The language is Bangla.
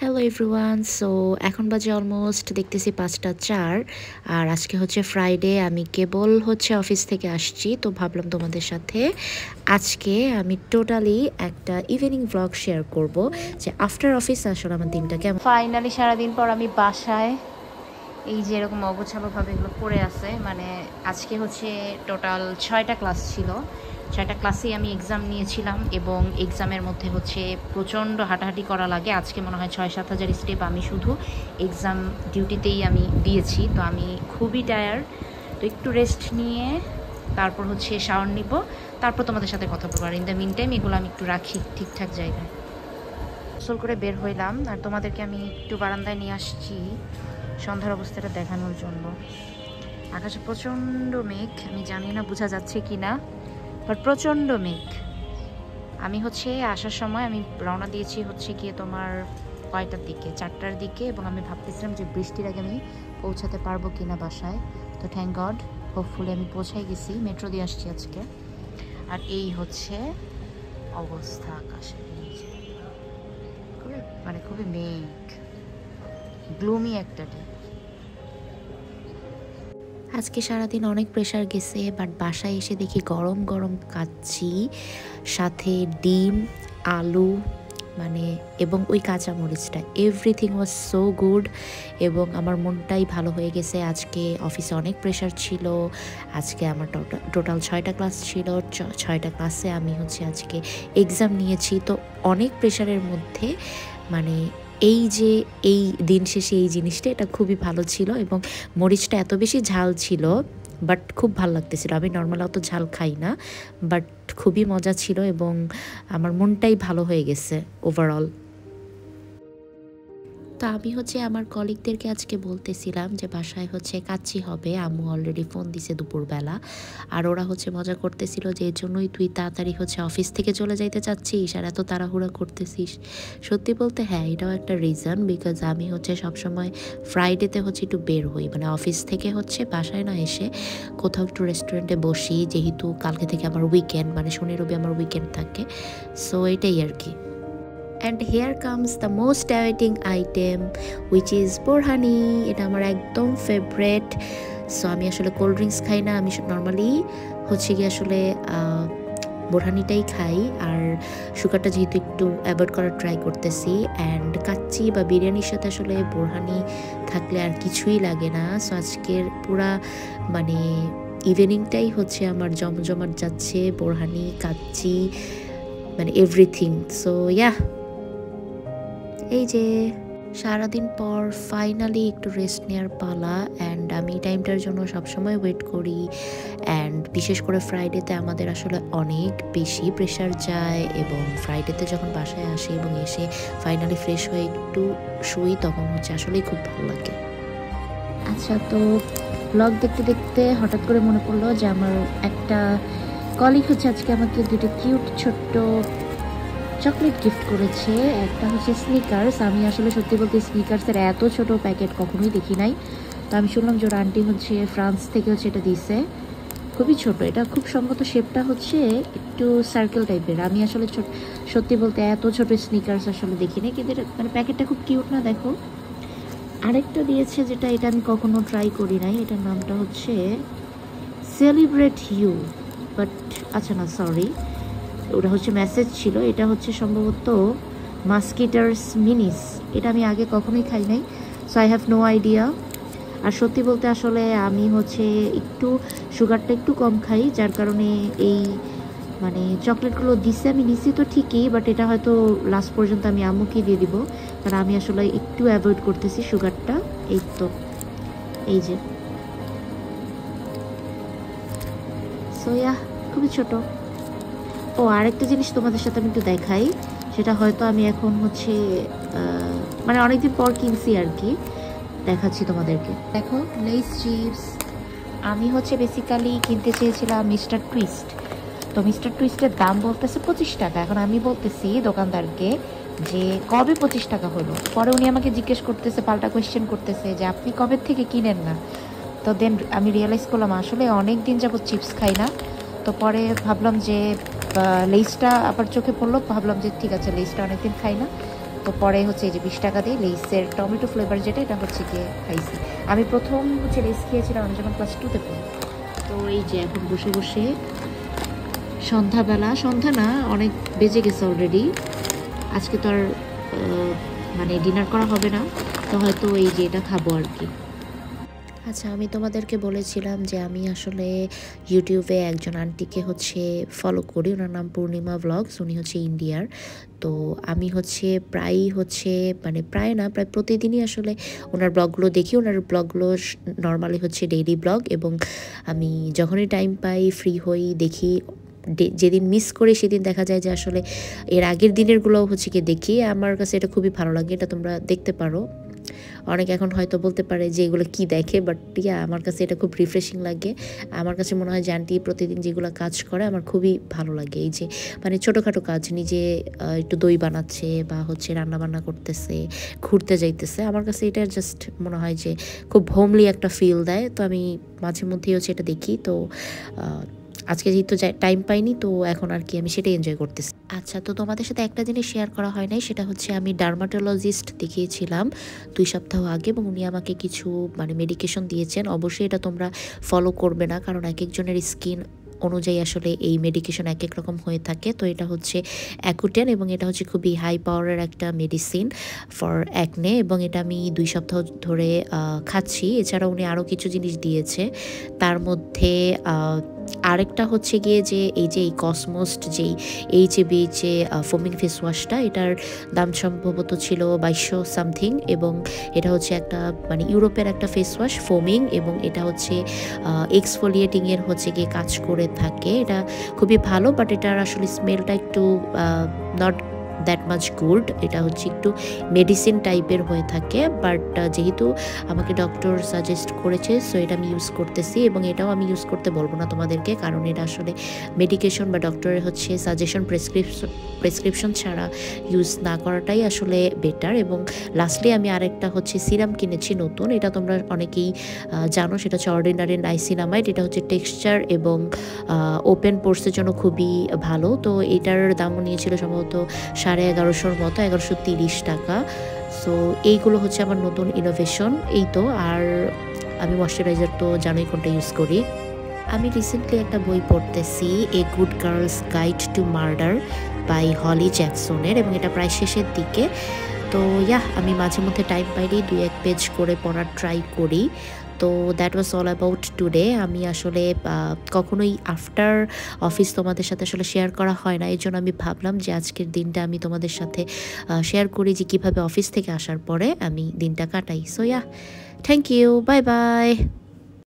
Hello everyone. সো এখন বাজে অলমোস্ট দেখতেছি 5টা 4। আর আজকে হচ্ছে ফ্রাইডে, আমি কেবল হচ্ছে অফিস থেকে আসছি, তো ভাবলাম তোমাদের সাথে আজকে আমি টোটালি একটা ইভিনিং ব্লগ শেয়ার করব যে আফটার অফিস আসলে আমার দিনটা কেমন। ফাইনালি সারাদিন পর আমি বাসায়, এই যে এরকম অগোছালোভাবে এগুলো পড়ে আছে, মানে আজকে হচ্ছে টোটাল 6টা ক্লাস ছিল। 6টা ক্লাসেই আমি এক্সাম নিয়েছিলাম এবং এক্সামের মধ্যে হচ্ছে প্রচণ্ড হাঁটাহাঁটি করা লাগে। আজকে মনে হয় 6-7 হাজার স্টেপ আমি শুধু এক্সাম ডিউটিতেই আমি দিয়েছি। তো আমি খুবই টায়ার্ড, তো একটু রেস্ট নিয়ে তারপর হচ্ছে শাওয়ার নিব, তারপর তোমাদের সাথে কথা বলবো। আর ইন দ্য মিন টাইম এগুলো আমি একটু রাখি ঠিকঠাক জায়গায়। গোসল করে বের হইলাম আর তোমাদেরকে আমি একটু বারান্দায় নিয়ে আসছি সন্ধ্যার অবস্থাটা দেখানোর জন্য। আকাশে প্রচণ্ড মেঘ, আমি জানি না বোঝা যাচ্ছে কি না, বাট প্রচণ্ড মেঘ। আমি হচ্ছে আসার সময় আমি রওনা দিয়েছি হচ্ছে গিয়ে তোমার কয়টার দিকে, 4টার দিকে, এবং আমি ভাবতেছিলাম যে বৃষ্টির আগে আমি পৌঁছাতে পারবো কি না বাসায়। তো থ্যাংক গড, হোপফুলি আমি পৌঁছাই গেছি, মেট্রো দিয়ে আসছি আজকে। আর এই হচ্ছে অবস্থা আকাশে, খুবই মানে খুবই মেঘ, গ্লুমি একটা ডে। আজকে সারাদিন অনেক প্রেশার গেছে, বাট বাসায় এসে দেখি গরম গরম কাচ্চি, সাথে ডিম, আলু, মানে এবং ওই কাঁচামরিচটা, এভরিথিং ওয়াজ সো গুড এবং আমার মনটাই ভালো হয়ে গেছে। আজকে অফিসে অনেক প্রেশার ছিল, আজকে আমার টোটাল 6টা ক্লাস ছিল, 6টা ক্লাসে আমি হচ্ছে আজকে এক্সাম নিয়েছি। তো অনেক প্রেশারের মধ্যে মানে এই যে এই দিন শেষে এই জিনিসটা, এটা খুবই ভালো ছিল এবং মরিচটা এত বেশি ঝাল ছিল, বাট খুব ভালো লাগতেছিল। আমি নর্মাল অত ঝাল খাই না, বাট খুবই মজা ছিল এবং আমার মনটাই ভালো হয়ে গেছে ওভারঅল। তো আমি হচ্ছে আমার কলিগদেরকে আজকে বলতেছিলাম যে বাসায় হচ্ছে কাচ্চি হবে, আম্মু অলরেডি ফোন দিছে দুপুরবেলা, আর ওরা হচ্ছে মজা করতেছিল যে এর জন্যই তুই তাড়াতাড়ি হচ্ছে অফিস থেকে চলে যাইতে চাচ্ছিস আর এত তাড়াহুড়া করতেছিস। সত্যি বলতে হ্যাঁ, এটাও একটা রিজন, বিকজ আমি হচ্ছে সবসময় ফ্রাইডেতে হচ্ছে একটু বের হই, মানে অফিস থেকে হচ্ছে বাসায় না এসে কোথাও একটু রেস্টুরেন্টে বসি, যেহেতু কালকে থেকে আমার উইকেন্ড, মানে শনি রবি আমার উইকেন্ড থাকে। সো এটাই আর কি। And hair comes the most awaiting item, which is borhani. এটা আমার একদম ফেভারেট। সো আমি আসলে কোল্ড ড্রিঙ্কস খাই না, আমি নর্মালি হচ্ছে কি আসলে বোরহানিটাই খাই, আর সুগারটা যেহেতু একটু অ্যাভয়েড করার ট্রাই করতেছি। অ্যান্ড কাচ্চি বা বিরিয়ানির সাথে আসলে বোরহানি থাকলে আর কিছুই লাগে না। সো আজকের পুরা মানে ইভিনিংটাই হচ্ছে আমার জমজমাট যাচ্ছে, বোরহানি, কাচ্চি, মানে এভরিথিং। সো ইয়া, এই যে সারাদিন পর ফাইনালি একটু রেস্ট নেওয়ার পালা। অ্যান্ড আমি এই টাইমটার জন্য সবসময় ওয়েট করি, অ্যান্ড বিশেষ করে ফ্রাইডেতে আমাদের আসলে অনেক বেশি প্রেশার যায়, এবং ফ্রাইডেতে যখন বাসায় আসি এবং এসে ফাইনালি ফ্রেশ হয়ে একটু শুই, তখন হচ্ছে আসলেই খুব ভালো লাগে। আচ্ছা, তো ব্লগ দেখতে দেখতে হঠাৎ করে মনে পড়লো যে আমার একটা কলিগ হচ্ছে আজকে আমাকে দুটো কিউট ছোট্ট চকলেট গিফট করেছে। একটা হচ্ছে স্নিকার্স। আমি আসলে সত্যি বলতে স্নিকার্সের এত ছোট প্যাকেট কখনোই দেখি নাই। তো আমি শুনলাম যে ওর আন্টি হচ্ছে ফ্রান্স থেকে হচ্ছে এটা দিয়েছে, খুবই ছোট। এটা খুব সম্ভবত শেপটা হচ্ছে একটু সার্কেল টাইপের। আমি আসলে সত্যি বলতে এত ছোট স্নিকার্স আসলে দেখি নাই, কিন্তু এটা মানে প্যাকেটটা খুব কিউট না? দেখো, আরেকটা দিয়েছে যেটা এটা আমি কখনো ট্রাই করি নাই, এটার নামটা হচ্ছে সেলিব্রেট ইউ, বাট আচ্ছা না, সরি, ওটা হচ্ছে মেসেজ ছিল। এটা হচ্ছে সম্ভবত মাস্কিটার্স মিনিস। এটা আমি আগে কখনোই খাই নাই, so I have no idea. আর সত্যি বলতে আসলে আমি হচ্ছে একটু সুগারটা একটু কম খাই, যার কারণে এই মানে চকলেটগুলো দিচ্ছে আমি নিচ্ছি তো ঠিকই, বাট এটা হয়তো লাস্ট পর্যন্ত আমি আম্মুকে দিয়ে দিব, কারণ আমি আসলে একটু অ্যাভয়েড করতেছি সুগারটা। এই তো, এই যে, সো ইয়া, খুবই ছোট। ও আরেকটা জিনিস তোমাদের সাথে আমি একটু দেখাই, সেটা হয়তো আমি এখন হচ্ছে মানে অনেকদিন পর কিনছি আর কি, দেখাচ্ছি তোমাদেরকে। দেখো, লেস চিপস। আমি হচ্ছে বেসিক্যালি কিনতে চেয়েছিলাম মিস্টার টুইস্ট। তো মিস্টার টুইস্টের দাম বলতেছে 25 টাকা। এখন আমি বলতেছি দোকানদারকে যে কবে 25 টাকা হলো। পরে উনি আমাকে জিজ্ঞেস করতেছে, পাল্টা কোয়েশ্চেন করতেছে যে আপনি কবে থেকে কিনেন না। তো দেন আমি রিয়েলাইজ করলাম আসলে অনেক দিন যাবত চিপস খাই না। তো পরে ভাবলাম যে লেসটা আবার চোখে পড়লো, ভাবলাম যে ঠিক আছে, লেসটা অনেকদিন খাই না, তো পরে হচ্ছে এই যে 20 টাকা দিয়ে লেসের টমেটো ফ্লেভার যেটা এটা হচ্ছে গিয়ে খাইছি। আমি প্রথম হচ্ছে লেস খেয়েছিলাম আমি যখন ক্লাস 2-তে পড়ি। তো এই যে এখন বসে বসে সন্ধ্যাবেলা, সন্ধ্যা না অনেক বেজে গেছে অলরেডি, আজকে তো আর মানে ডিনার করা হবে না, তো হয়তো এই যে এটা খাবো আর কি। আচ্ছা, আমি তোমাদেরকে বলেছিলাম যে আমি আসলে ইউটিউবে একজন আন্টিকে হচ্ছে ফলো করি, ওনার নাম পূর্ণিমা ব্লগস, উনি হচ্ছে ইন্ডিয়ার। তো আমি হচ্ছে প্রায় না প্রায় প্রতিদিনই আসলে ওনার ব্লগগুলো দেখি। ওনার ব্লগগুলো নর্মালি হচ্ছে ডেইলি ব্লগ, এবং আমি যখনই টাইম পাই ফ্রি হই দেখি। যেদিন মিস করি সেদিন দেখা যায় যে আসলে এর আগের দিনেরগুলোও হচ্ছে কি দেখি। আমার কাছে এটা খুবই ভালো লাগে, এটা তোমরা দেখতে পারো। অনেকে এখন হয়তো বলতে পারে যে এগুলো কি দেখে, বাট আমার কাছে এটা খুব রিফ্রেশিং লাগে। আমার কাছে মনে হয় যে আন্টি প্রতিদিন যেগুলো কাজ করে আমার খুবই ভালো লাগে। এই যে মানে ছোটোখাটো কাজ, নিজে একটু দই বানাচ্ছে বা হচ্ছে রান্না বান্না করতেছে, ঘুরতে যাইতেছে, আমার কাছে এটা জাস্ট মনে হয় যে খুব হোমলি একটা ফিল দেয়। তো আমি মাঝে মধ্যেই হচ্ছে এটা দেখি। তো আজকে যেহেতু টাইম পাইনি, তো এখন আর কি আমি সেটাই এনজয় করতেছি। আচ্ছা, তো তোমাদের সাথে একটা জিনিস শেয়ার করা হয় নাই, সেটা হচ্ছে আমি ডার্মাটোলজিস্ট দেখিয়েছিলাম 2 সপ্তাহ আগে, এবং উনি আমাকে কিছু মানে মেডিকেশন দিয়েছেন। অবশ্যই এটা তোমরা ফলো করবে না, কারণ এক একজনের স্কিন অনুযায়ী আসলে এই মেডিকেশন এক এক রকম হয়ে থাকে। তো এটা হচ্ছে অ্যাকুটেন, এবং এটা হচ্ছে খুবই হাই পাওয়ারের একটা মেডিসিন ফর অ্যাকনে, এবং এটা আমি 2 সপ্তাহ ধরে খাচ্ছি। এছাড়া উনি আরও কিছু জিনিস দিয়েছে, তার মধ্যে আরেকটা হচ্ছে গিয়ে যে এই কসমোস্ট যেই এইচএবিএইচে ফোমিং ফেস ওয়াশটা, এটার দাম সম্ভবত ছিল 2200 সামথিং, এবং এটা হচ্ছে একটা মানে ইউরোপের একটা ফেস ওয়াশ ফোমিং, এবং এটা হচ্ছে এক্সফোলিয়েটিংয়ের হচ্ছে গিয়ে কাজ করে থাকে। এটা খুবই ভালো, বাট এটার আসলে স্মেলটা একটু নট দ্যাট মাচ গুড। এটা হচ্ছে একটু মেডিসিন টাইপের হয়ে থাকে, বাট যেহেতু আমাকে ডক্টর সাজেস্ট করেছে, সো এটা আমি ইউজ করতেছি। এবং এটাও আমি ইউজ করতে বলবো না তোমাদেরকে, কারণ এটা আসলে মেডিকেশন বা ডক্টরের হচ্ছে সাজেশন প্রেসক্রিপশন ছাড়া ইউজ না করাটাই আসলে বেটার। এবং লাস্টলি আমি আরেকটা হচ্ছে সিরাম কিনেছি নতুন, এটা তোমরা অনেকেই জানো, সেটা হচ্ছে অর্ডিনারি নাইসিনামাইড। এটা হচ্ছে টেক্সচার এবং ওপেন পোর্সের জন্য খুবই ভালো। তো এটার দামও নিয়েছিল সম্ভবত 1150 মতো, 1130 টাকা। সো এইগুলো হচ্ছে আমার নতুন ইনোভেশন। এই তো, আর আমি ময়শ্চারাইজার তো জানোই কোনটা ইউজ করি। আমি রিসেন্টলি একটা বই পড়তেছি, a good girl's guide to murder by Holly জ্যাকসনের, এবং এটা প্রায় শেষের দিকে। তো আমি মাঝে মধ্যে টাইম পাইলেই 2-1 পেজ করে পড়ার ট্রাই করি। তো that was all about today. আমি আসলে কখনোই আফটার অফিস তোমাদের সাথে আসলে শেয়ার করা হয় না, এই জন্য আমি ভাবলাম যে আজকের দিনটা আমি তোমাদের সাথে শেয়ার করি যে কীভাবে অফিস থেকে আসার পরে আমি দিনটা কাটাই। So thank you, bye by.